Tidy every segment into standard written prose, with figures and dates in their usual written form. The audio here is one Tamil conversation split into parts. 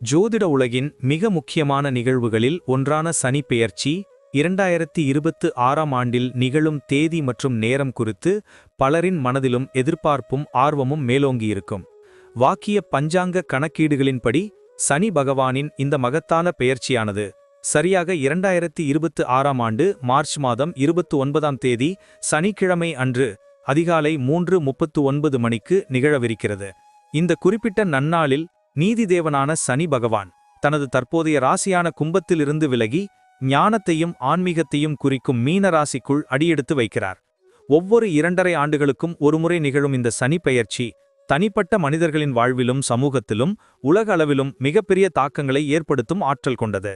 ஜோதிட உலகின் மிக முக்கியமான நிகழ்வுகளில் ஒன்றான சனி பெயர்ச்சி 2026ஆம் ஆண்டில் நிகழும் தேதி மற்றும் நேரம் குறித்து பலரின் மனதிலும் எதிர்பார்ப்பும் ஆர்வமும் மேலோங்கியிருக்கும். வாக்கிய பஞ்சாங்க கணக்கீடுகளின்படி சனி பகவானின் இந்த மகத்தான பெயர்ச்சியானது சரியாக 2026ஆம் ஆண்டு மார்ச் மாதம் 29ஆம் தேதி சனிக்கிழமை அன்று அதிகாலை 3:39 மணிக்கு நிகழவிருக்கிறது. இந்த குறிப்பிட்ட நன்னாளில் நீதிதேவனான சனி பகவான் தனது தற்போதைய ராசியான கும்பத்திலிருந்து விலகி ஞானத்தையும் ஆன்மீகத்தையும் குறிக்கும் மீன ராசிக்குள் அடியெடுத்து வைக்கிறார். ஒவ்வொரு 2.5 ஆண்டுகளுக்கும் ஒருமுறை நிகழும் இந்த சனி பெயர்ச்சி தனிப்பட்ட மனிதர்களின் வாழ்விலும் சமூகத்திலும் உலக அளவிலும் மிகப்பெரிய தாக்கங்களை ஏற்படுத்தும் ஆற்றல் கொண்டது.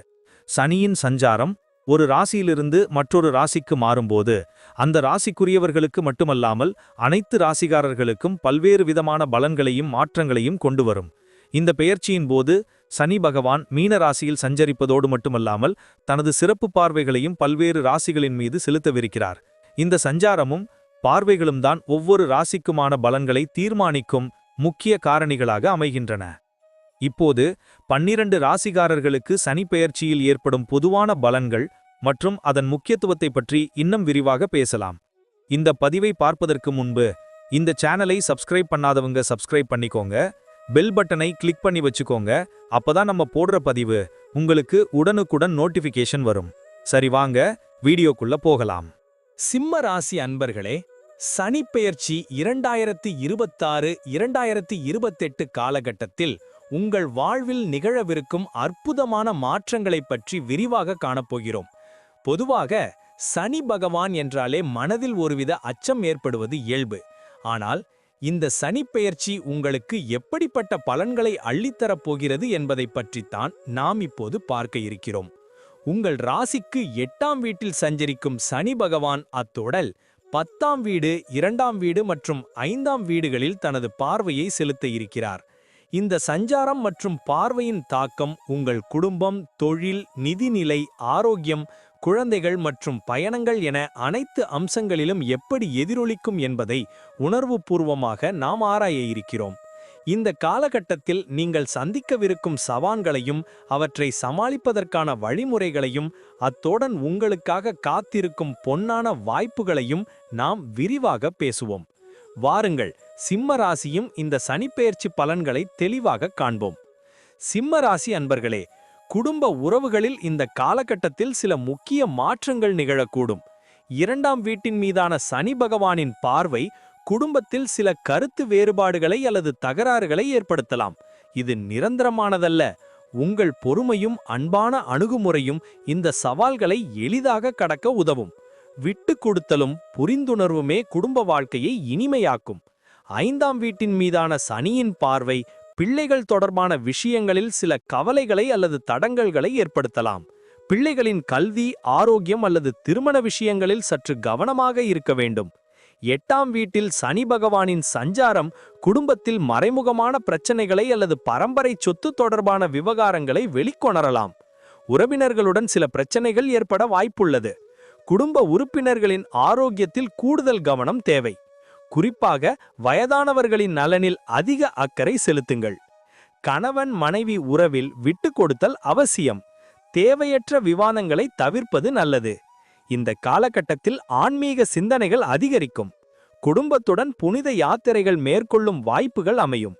சனியின் சஞ்சாரம் ஒரு ராசியிலிருந்து மற்றொரு ராசிக்கு மாறும்போது அந்த ராசிக்குரியவர்களுக்கு மட்டுமல்லாமல் அனைத்து ராசிகாரர்களுக்கும் பல்வேறு விதமான பலன்களையும் மாற்றங்களையும் கொண்டு வரும். இந்த பெயர்ச்சியின் போது சனி பகவான் மீன ராசியில் சஞ்சரிப்பதோடு மட்டுமல்லாமல் தனது சிறப்பு பார்வைகளையும் பல்வேறு ராசிகளின் மீது செலுத்தவிருக்கிறார். இந்த சஞ்சாரமும் பார்வைகளும் தான் ஒவ்வொரு ராசிக்குமான பலன்களை தீர்மானிக்கும் முக்கிய காரணிகளாக அமைகின்றன. இப்போது 12 ராசிகாரர்களுக்கு சனி பெயர்ச்சியில் ஏற்படும் பொதுவான பலன்கள் மற்றும் அதன் முக்கியத்துவத்தை பற்றி இன்னும் விரிவாக பேசலாம். இந்த பதிவை பார்ப்பதற்கு முன்பு இந்த சேனலை சப்ஸ்கிரைப் பண்ணாதவங்க சப்ஸ்கிரைப் பண்ணிக்கோங்க, பெல் பட்டனை கிளிக் பண்ணி வச்சுக்கோங்க. அப்பதான் நம்ம போடுற பதிவு உங்களுக்கு உடனுக்குடன் நோட்டிபிகேஷன் வரும். சரி, வாங்க வீடியோக்குள்ள போகலாம். சிம்ம ராசி அன்பர்களே, சனி பெயர்ச்சி 2026-2028 காலகட்டத்தில் உங்கள் வாழ்வில் நிகழவிருக்கும் அற்புதமான மாற்றங்களைப் பற்றி விரிவாக காணப்போகிறோம். பொதுவாக சனி பகவான் என்றாலே மனதில் ஒருவித அச்சம் ஏற்படுவது இயல்பு. ஆனால் இந்த சனி பெயர்ச்சி உங்களுக்கு எப்படிப்பட்ட பலன்களை அள்ளித்தரப் போகிறது என்பதை பற்றித்தான் நாம் இப்போது பார்க்க இருக்கிறோம். உங்கள் ராசிக்கு 8ஆம் வீட்டில் சஞ்சரிக்கும் சனி பகவான் அத்தொடல் 10ஆம் வீடு, 2ஆம் வீடு மற்றும் 5ஆம் வீடுகளில் தனது பார்வையை செலுத்த இருக்கிறார். இந்த சஞ்சாரம் மற்றும் பார்வையின் தாக்கம் உங்கள் குடும்பம், தொழில், நிதிநிலை, ஆரோக்கியம், குழந்தைகள் மற்றும் பயணங்கள் என அனைத்து அம்சங்களிலும் எப்படி எதிரொலிக்கும் என்பதை உணர்வுபூர்வமாக நாம் ஆராய இருக்கிறோம். இந்த காலகட்டத்தில் நீங்கள் சந்திக்கவிருக்கும் சவால்களையும் அவற்றை சமாளிப்பதற்கான வழிமுறைகளையும் அத்தோடன் உங்களுக்காக காத்திருக்கும் பொன்னான வாய்ப்புகளையும் நாம் விரிவாக பேசுவோம். வாருங்கள், சிம்ம ராசியும் இந்த சனிப்பெயர்ச்சி பலன்களை தெளிவாக காண்போம். சிம்ம ராசி அன்பர்களே, குடும்ப உறவுகளில் இந்த காலகட்டத்தில் சில முக்கிய மாற்றங்கள் நிகழக்கூடும். 2ஆம் வீட்டின் மீதான சனி பகவானின் பார்வை குடும்பத்தில் சில கருத்து வேறுபாடுகளை அல்லது தகராறுகளை ஏற்படுத்தலாம். இது நிரந்தரமானதல்ல. உங்கள் பொறுமையும் அன்பான அணுகுமுறையும் இந்த சவால்களை எளிதாக கடக்க உதவும். விட்டு கொடுத்தலும் புரிந்துணர்வுமே குடும்ப வாழ்க்கையை இனிமையாக்கும். 5ஆம் வீட்டின் மீதான சனியின் பார்வை பிள்ளைகள் தொடர்பான விஷயங்களில் சில கவலைகளை அல்லது தடங்கல்களை ஏற்படுத்தலாம். பிள்ளைகளின் கல்வி, ஆரோக்கியம் அல்லது திருமண விஷயங்களில் சற்று கவனமாக இருக்க வேண்டும். 8ஆம் வீட்டில் சனி பகவானின் சஞ்சாரம் குடும்பத்தில் மறைமுகமான பிரச்சனைகளை அல்லது பரம்பரை சொத்து தொடர்பான விவகாரங்களை வெளிக்கொணரலாம். உறவினர்களுடன் சில பிரச்சனைகள் ஏற்பட வாய்ப்புள்ளது. குடும்ப உறுப்பினர்களின் ஆரோக்கியத்தில் கூடுதல் கவனம் தேவை. குறிப்பாக வயதானவர்களின் நலனில் அதிக அக்கறை செலுத்துங்கள். கணவன் மனைவி உறவில் விட்டு கொடுத்தல் அவசியம். தேவையற்ற விவாதங்களை தவிர்ப்பது நல்லது. இந்த காலகட்டத்தில் ஆன்மீக சிந்தனைகள் அதிகரிக்கும். குடும்பத்துடன் புனித யாத்திரைகள் மேற்கொள்ளும் வாய்ப்புகள் அமையும்.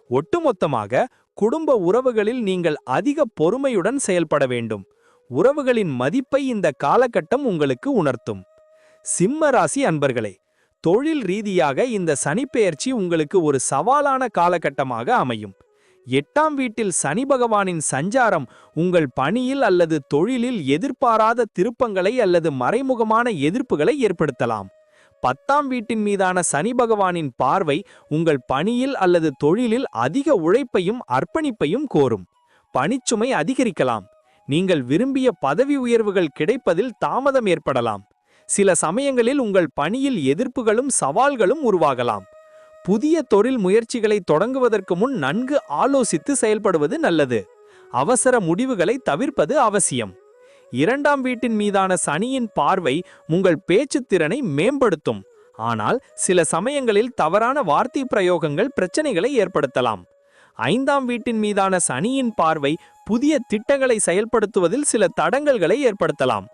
ஒட்டுமொத்தமாக குடும்ப உறவுகளில் நீங்கள் அதிக பொறுமையுடன் செயல்பட வேண்டும். உறவுகளின் மதிப்பை இந்த காலகட்டம் உங்களுக்கு உணர்த்தும். சிம்ம ராசி அன்பர்களே, தொழில் ரீதியாக இந்த சனிப்பெயர்ச்சி உங்களுக்கு ஒரு சவாலான காலகட்டமாக அமையும். 8ஆம் வீட்டில் சனி பகவானின் சஞ்சாரம் உங்கள் பணியில் அல்லது தொழிலில் எதிர்பாராத திருப்பங்களை அல்லது மறைமுகமான எதிர்ப்புகளை ஏற்படுத்தலாம். 10ஆம் வீட்டின் மீதான சனி பகவானின் பார்வை உங்கள் பணியில் அல்லது தொழிலில் அதிக உழைப்பையும் அர்ப்பணிப்பையும் கோரும். பணிச்சுமை அதிகரிக்கலாம். நீங்கள் விரும்பிய பதவி உயர்வுகள் கிடைப்பதில் தாமதம் ஏற்படலாம். சில சமயங்களில் உங்கள் பணியில் எதிர்ப்புகளும் சவால்களும் உருவாகலாம். புதிய தொழில் முயற்சிகளை தொடங்குவதற்கு முன் நன்கு ஆலோசித்து செயல்படுவது நல்லது. அவசர முடிவுகளை தவிர்ப்பது அவசியம். 2ஆம் வீட்டின் மீதான சனியின் பார்வை உங்கள் பேச்சுத் திறனை மேம்படுத்தும். ஆனால் சில சமயங்களில் தவறான வார்த்தை பிரயோகங்கள் பிரச்சனைகளை ஏற்படுத்தலாம். 5ஆம் வீட்டின் மீதான சனியின் பார்வை புதிய திட்டங்களை செயல்படுத்துவதில் சில தடங்கல்களை ஏற்படுத்தலாம்.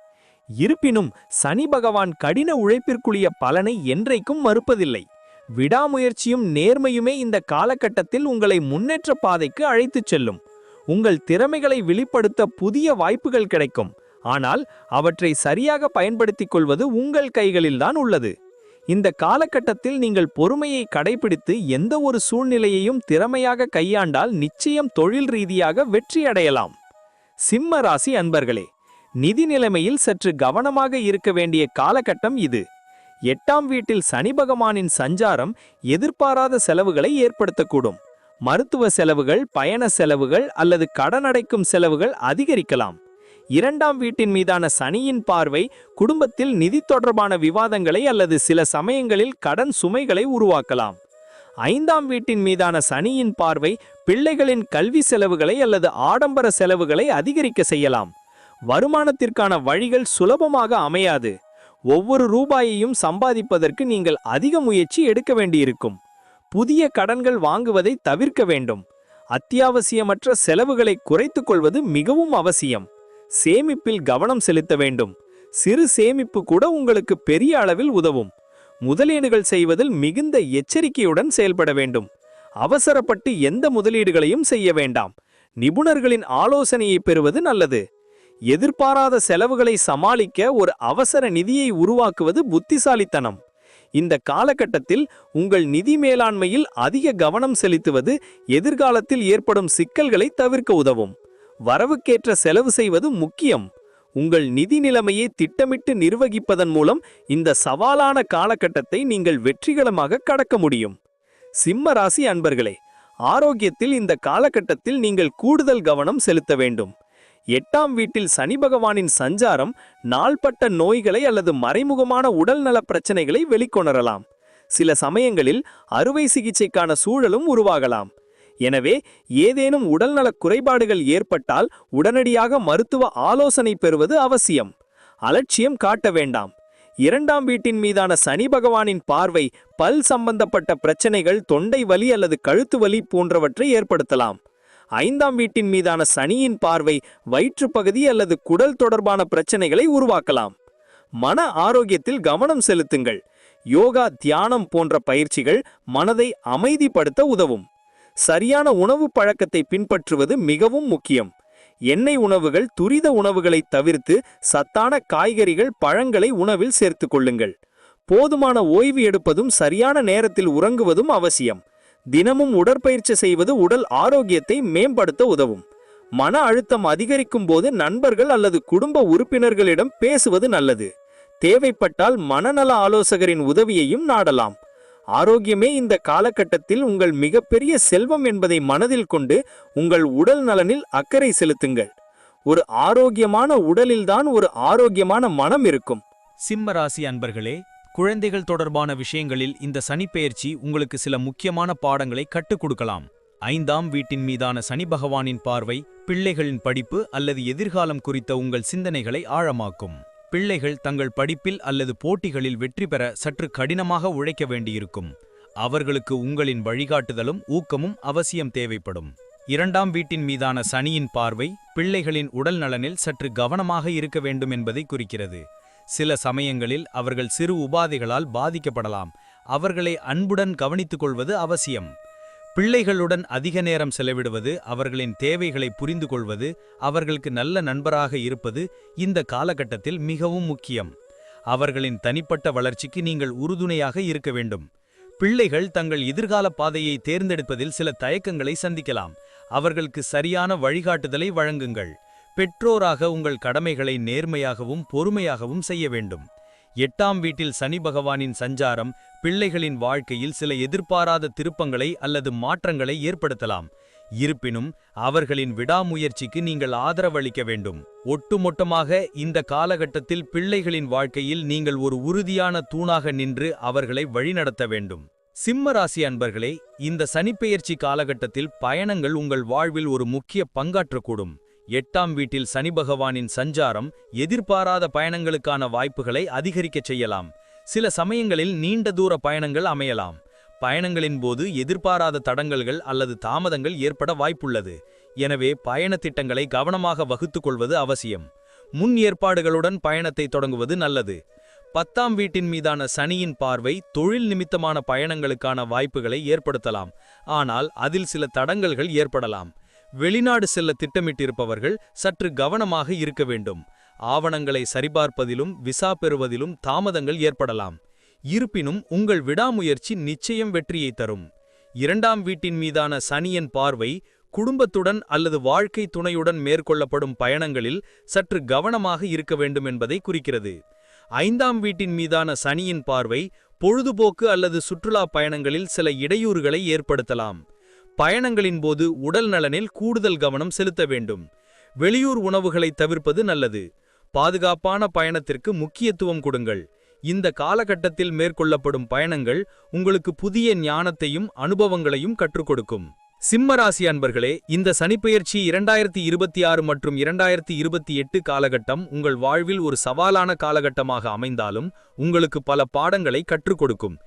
இருப்பினும் சனி பகவான் கடின உழைப்பிற்குரிய பலனை என்றைக்கும் மறுப்பதில்லை. விடாமுயற்சியும் நேர்மையுமே இந்த காலகட்டத்தில் உங்களை முன்னேற்ற பாதைக்கு அழைத்துச் செல்லும். உங்கள் திறமைகளை வெளிப்படுத்த புதிய வாய்ப்புகள் கிடைக்கும். ஆனால் அவற்றை சரியாக பயன்படுத்திக் கொள்வது உங்கள் கைகளில்தான் உள்ளது. இந்த காலகட்டத்தில் நீங்கள் பொறுமையை கடைபிடித்து எந்த ஒரு சூழ்நிலையையும் திறமையாக கையாண்டால் நிச்சயம் தொழில் ரீதியாக வெற்றி அடையலாம். சிம்ம ராசி அன்பர்களே, நிதி நிலைமையில் சற்று கவனமாக இருக்க வேண்டிய காலகட்டம் இது. 8ஆம் வீட்டில் சனி பகவானின் சஞ்சாரம் எதிர்பாராத செலவுகளை ஏற்படுத்தக்கூடும். மருத்துவ செலவுகள், பயண செலவுகள் அல்லது கடன் அடைக்கும் செலவுகள் அதிகரிக்கலாம். 2ஆம் வீட்டின் மீதான சனியின் பார்வை குடும்பத்தில் நிதி தொடர்பான விவாதங்களை அல்லது சில சமயங்களில் கடன் சுமைகளை உருவாக்கலாம். 5ஆம் வீட்டின் மீதான சனியின் பார்வை பிள்ளைகளின் கல்வி செலவுகளை அல்லது ஆடம்பர செலவுகளை அதிகரிக்க செய்யலாம். வருமானத்திற்கான வழிகள் சுலபமாக அமையாது. ஒவ்வொரு ரூபாயையும் சம்பாதிப்பதற்கு நீங்கள் அதிக முயற்சி எடுக்க வேண்டியிருக்கும். புதிய கடன்கள் வாங்குவதை தவிர்க்க வேண்டும். அத்தியாவசியமற்ற செலவுகளை குறைத்துக் கொள்வது மிகவும் அவசியம். சேமிப்பில் கவனம் செலுத்த வேண்டும். சிறு சேமிப்பு கூட உங்களுக்கு பெரிய அளவில் உதவும். முதலீடுகள் செய்வதில் மிகுந்த எச்சரிக்கையுடன் செயல்பட வேண்டும். அவசரப்பட்டு எந்த முதலீடுகளையும் செய்ய வேண்டாம். நிபுணர்களின் ஆலோசனையை பெறுவது நல்லது. எதிர்பாராத செலவுகளை சமாளிக்க ஒரு அவசர நிதியை உருவாக்குவது புத்திசாலித்தனம். இந்த காலகட்டத்தில் உங்கள் நிதி மேலாண்மையில் அதிக கவனம் செலுத்துவது எதிர்காலத்தில் ஏற்படும் சிக்கல்களை தவிர்க்க உதவும். வரவுக்கேற்ற செலவு செய்வது முக்கியம். உங்கள் நிதி நிலைமையை திட்டமிட்டு நிர்வகிப்பதன் மூலம் இந்த சவாலான காலகட்டத்தை நீங்கள் வெற்றிகரமாக கடக்க முடியும். சிம்ம ராசி அன்பர்களே, ஆரோக்கியத்தில் இந்த காலகட்டத்தில் நீங்கள் கூடுதல் கவனம் செலுத்த வேண்டும். 8ஆம் வீட்டில் சனி பகவானின் சஞ்சாரம் நாள்பட்ட நோய்களை அல்லது மறைமுகமான உடல்நல பிரச்சனைகளை வெளிக்கொணரலாம். சில சமயங்களில் அறுவை சிகிச்சைக்கான சூழலும் உருவாகலாம். எனவே ஏதேனும் உடல்நலக் குறைபாடுகள் ஏற்பட்டால் உடனடியாக மருத்துவ ஆலோசனை பெறுவது அவசியம். அலட்சியம் காட்ட வேண்டாம். 2ஆம் வீட்டின் மீதான சனி பகவானின் பார்வை பல் சம்பந்தப்பட்ட பிரச்சனைகள், தொண்டை வலி அல்லது கழுத்து வலி போன்றவற்றை ஏற்படுத்தலாம். 5ஆம் வீட்டின் மீதான சனியின் பார்வை வயிற்றுப்பகுதி அல்லது குடல் தொடர்பான பிரச்சனைகளை உருவாக்கலாம். மன ஆரோக்கியத்தில் கவனம் செலுத்துங்கள். யோகா, தியானம் போன்ற பயிற்சிகள் மனதை அமைதிப்படுத்த உதவும். சரியான உணவு பழக்கத்தை பின்பற்றுவது மிகவும் முக்கியம். எண்ணெய் உணவுகள், துரித உணவுகளை தவிர்த்து சத்தான காய்கறிகள், பழங்களை உணவில் சேர்த்துக் கொள்ளுங்கள். போதுமான ஓய்வு எடுப்பதும் சரியான நேரத்தில் உறங்குவதும் அவசியம். தினமும் உடற்பயிற்சி செய்வது உடல் ஆரோக்கியத்தை மேம்படுத்த உதவும். மன அழுத்தம் அதிகரிக்கும் போது நண்பர்கள் அல்லது குடும்ப உறுப்பினர்களிடம் பேசுவது நல்லது. தேவைப்பட்டால் மனநல ஆலோசகரின் உதவியையும் நாடலாம். ஆரோக்கியமே இந்த காலகட்டத்தில் உங்கள் மிகப்பெரிய செல்வம் என்பதை மனதில் கொண்டு உங்கள் உடல் நலனில் அக்கறை செலுத்துங்கள். ஒரு ஆரோக்கியமான உடலில்தான் ஒரு ஆரோக்கியமான மனம் இருக்கும். சிம்ம ராசி அன்பர்களே, குழந்தைகள் தொடர்பான விஷயங்களில் இந்த சனிப்பெயர்ச்சி உங்களுக்கு சில முக்கியமான பாடங்களை கற்றுக் கொடுக்கலாம். 5ஆம் வீட்டின் மீதான சனி பகவானின் பார்வை பிள்ளைகளின் படிப்பு அல்லது எதிர்காலம் குறித்த உங்கள் சிந்தனைகளை ஆழமாக்கும். பிள்ளைகள் தங்கள் படிப்பில் அல்லது போட்டிகளில் வெற்றி பெற சற்று கடினமாக உழைக்க வேண்டியிருக்கும். அவர்களுக்கு உங்களின் வழிகாட்டுதலும் ஊக்கமும் அவசியம் தேவைப்படும். 2ஆம் வீட்டின் மீதான சனியின் பார்வை பிள்ளைகளின் உடல் நலனில் சற்று கவனமாக இருக்க வேண்டும் என்பதை குறிக்கிறது. சில சமயங்களில் அவர்கள் சிறு உபாதைகளால் பாதிக்கப்படலாம். அவர்களை அன்புடன் கவனித்துக் கொள்வது அவசியம். பிள்ளைகளுடன் அதிக நேரம் செலவிடுவது, அவர்களின் தேவைகளை புரிந்து கொள்வது, அவர்களுக்கு நல்ல நண்பராக இருப்பது இந்த காலகட்டத்தில் மிகவும் முக்கியம். அவர்களின் தனிப்பட்ட வளர்ச்சிக்கு நீங்கள் உறுதுணையாக இருக்க வேண்டும். பிள்ளைகள் தங்கள் எதிர்கால பாதையை தேர்ந்தெடுப்பதில் சில தயக்கங்களை சந்திக்கலாம். அவர்களுக்கு சரியான வழிகாட்டுதலை வழங்குங்கள். பெற்றோராக உங்கள் கடமைகளை நேர்மையாகவும் பொறுமையாகவும் செய்ய வேண்டும். 8ஆம் வீட்டில் சனி பகவானின் சஞ்சாரம் பிள்ளைகளின் வாழ்க்கையில் சில எதிர்பாராத திருப்பங்களை அல்லது மாற்றங்களை ஏற்படுத்தலாம். இருப்பினும் அவர்களின் விடாமுயற்சிக்கு நீங்கள் ஆதரவளிக்க வேண்டும். ஒட்டுமொத்தமாக இந்த காலகட்டத்தில் பிள்ளைகளின் வாழ்க்கையில் நீங்கள் ஒரு உறுதியான தூணாக நின்று அவர்களை வழிநடத்த வேண்டும். சிம்ம ராசி அன்பர்களே, இந்த சனிப்பெயர்ச்சி காலகட்டத்தில் பயணங்கள் உங்கள் வாழ்வில் ஒரு முக்கிய பங்காற்றக்கூடும். 8ஆம் வீட்டில் சனி பகவானின் சஞ்சாரம் எதிர்பாராத பயணங்களுக்கான வாய்ப்புகளை அதிகரிக்கச் செய்யலாம். சில சமயங்களில் நீண்ட தூர பயணங்கள் அமையலாம். பயணங்களின் போது எதிர்பாராத தடங்கல்கள் அல்லது தாமதங்கள் ஏற்பட வாய்ப்புள்ளது. எனவே பயணத் திட்டங்களை கவனமாக வகுத்துக் கொள்வது அவசியம். முன் ஏற்பாடுகளுடன் பயணத்தை தொடங்குவது நல்லது. 10ஆம் வீட்டின் மீதான சனியின் பார்வை தொழில் நிமித்தமான பயணங்களுக்கான வாய்ப்புகளை ஏற்படுத்தலாம். ஆனால் அதில் சில தடங்கல்கள் ஏற்படலாம். வெளிநாடு செல்ல திட்டமிட்டிருப்பவர்கள் சற்று கவனமாக இருக்க வேண்டும். ஆவணங்களை சரிபார்ப்பதிலும் விசா பெறுவதிலும் தாமதங்கள் ஏற்படலாம். இருப்பினும் உங்கள் விடாமுயற்சி நிச்சயம் வெற்றியை தரும். 2ஆம் வீட்டின் மீதான சனியின் பார்வை குடும்பத்துடன் அல்லது வாழ்க்கை துணையுடன் மேற்கொள்ளப்படும் பயணங்களில் சற்று கவனமாக இருக்க வேண்டும் என்பதை குறிக்கிறது. 5ஆம் வீட்டின் மீதான சனியின் பார்வை பொழுதுபோக்கு அல்லது சுற்றுலா பயணங்களில் சில இடையூறுகளை ஏற்படுத்தலாம். பயணங்களின் போது உடல் நலனில் கூடுதல் கவனம் செலுத்த வேண்டும். வெளியூர் உணவுகளை தவிர்ப்பது நல்லது. பாதுகாப்பான பயணத்திற்கு முக்கியத்துவம் கொடுங்கள். இந்த காலகட்டத்தில் மேற்கொள்ளப்படும் பயணங்கள் உங்களுக்கு புதிய ஞானத்தையும் அனுபவங்களையும் கற்றுக் கொடுக்கும். சிம்மராசி அன்பர்களே, இந்த சனிப்பெயர்ச்சி 2026 மற்றும் 2028 காலகட்டம் உங்கள் வாழ்வில் ஒரு சவாலான காலகட்டமாக அமைந்தாலும் உங்களுக்கு பல பாடங்களை கற்றுக் கொடுக்கும்.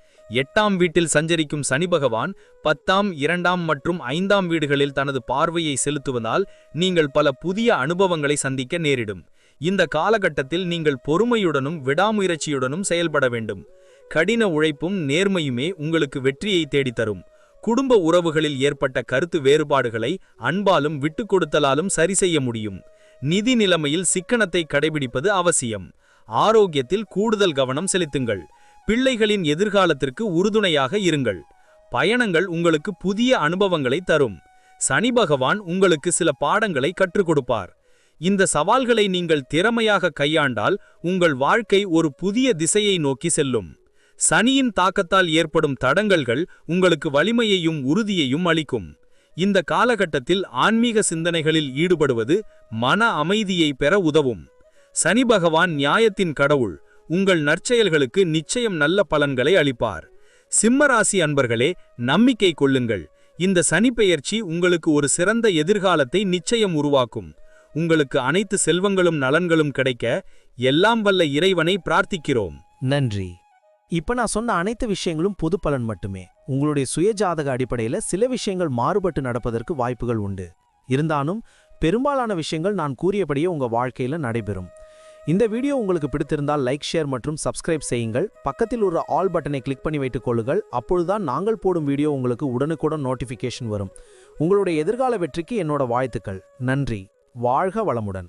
8ஆம் வீட்டில் சஞ்சரிக்கும் சனி பகவான் 10ஆம், 2ஆம் மற்றும் 5ஆம் வீடுகளில் தனது பார்வையை செலுத்துவதால் நீங்கள் பல புதிய அனுபவங்களை சந்திக்க நேரிடும். இந்த காலகட்டத்தில் நீங்கள் பொறுமையுடனும் விடாமுயற்சியுடனும் செயல்பட வேண்டும். கடின உழைப்பும் நேர்மையுமே உங்களுக்கு வெற்றியை தேடித்தரும். குடும்ப உறவுகளில் ஏற்பட்ட கருத்து வேறுபாடுகளை அன்பாலும் விட்டுக் கொடுத்தலாலும் சரி செய்ய முடியும். நிதி நிலைமையில் சிக்கனத்தை கடைபிடிப்பது அவசியம். ஆரோக்கியத்தில் கூடுதல் கவனம் செலுத்துங்கள். பிள்ளைகளின் எதிர்காலத்திற்கு உறுதுணையாக இருங்கள். பயணங்கள் உங்களுக்கு புதிய அனுபவங்களை தரும். சனி பகவான் உங்களுக்கு சில பாடங்களை கற்றுக் கொடுப்பார். இந்த சவால்களை நீங்கள் திறமையாக கையாண்டால் உங்கள் வாழ்க்கை ஒரு புதிய திசையை நோக்கி செல்லும். சனியின் தாக்கத்தால் ஏற்படும் தடங்கல்கள் உங்களுக்கு வலிமையையும் உறுதியையும் அளிக்கும். இந்த காலகட்டத்தில் ஆன்மீக சிந்தனைகளில் ஈடுபடுவது மன அமைதியை பெற உதவும். சனி பகவான் நியாயத்தின் கடவுள். உங்கள் நற்செயல்களுக்கு நிச்சயம் நல்ல பலன்களை அளிப்பார். சிம்மராசி அன்பர்களே, நம்பிக்கை கொள்ளுங்கள். இந்த சனிப்பெயர்ச்சி உங்களுக்கு ஒரு சிறந்த எதிர்காலத்தை நிச்சயம் உருவாக்கும். உங்களுக்கு அனைத்து செல்வங்களும் நலன்களும் கிடைக்க எல்லாம் வல்ல இறைவனை பிரார்த்திக்கிறோம். நன்றி. இப்ப நான் சொன்ன அனைத்து விஷயங்களும் பொது பலன் மட்டுமே. உங்களுடைய சுயஜாதக அடிப்படையில சில விஷயங்கள் மாறுபட்டு நடப்பதற்கு வாய்ப்புகள் உண்டு. இருந்தாலும் பெரும்பாலான விஷயங்கள் நான் கூறியபடியே உங்க வாழ்க்கையில நடைபெறும். இந்த வீடியோ உங்களுக்கு பிடித்திருந்தால் லைக், ஷேர் மற்றும் சப்ஸ்கிரைப் செய்யுங்கள். பக்கத்தில் ஒரு ஆல் பட்டனை கிளிக் பண்ணி வைத்துக் கொள்ளுங்கள். அப்பொழுதுதான் நாங்கள் போடும் வீடியோ உங்களுக்கு உடனுக்குடன் நோட்டிஃபிகேஷன் வரும். உங்களுடைய எதிர்கால வெற்றிக்கு என்னோட வாழ்த்துக்கள். நன்றி. வாழ்க வளமுடன்.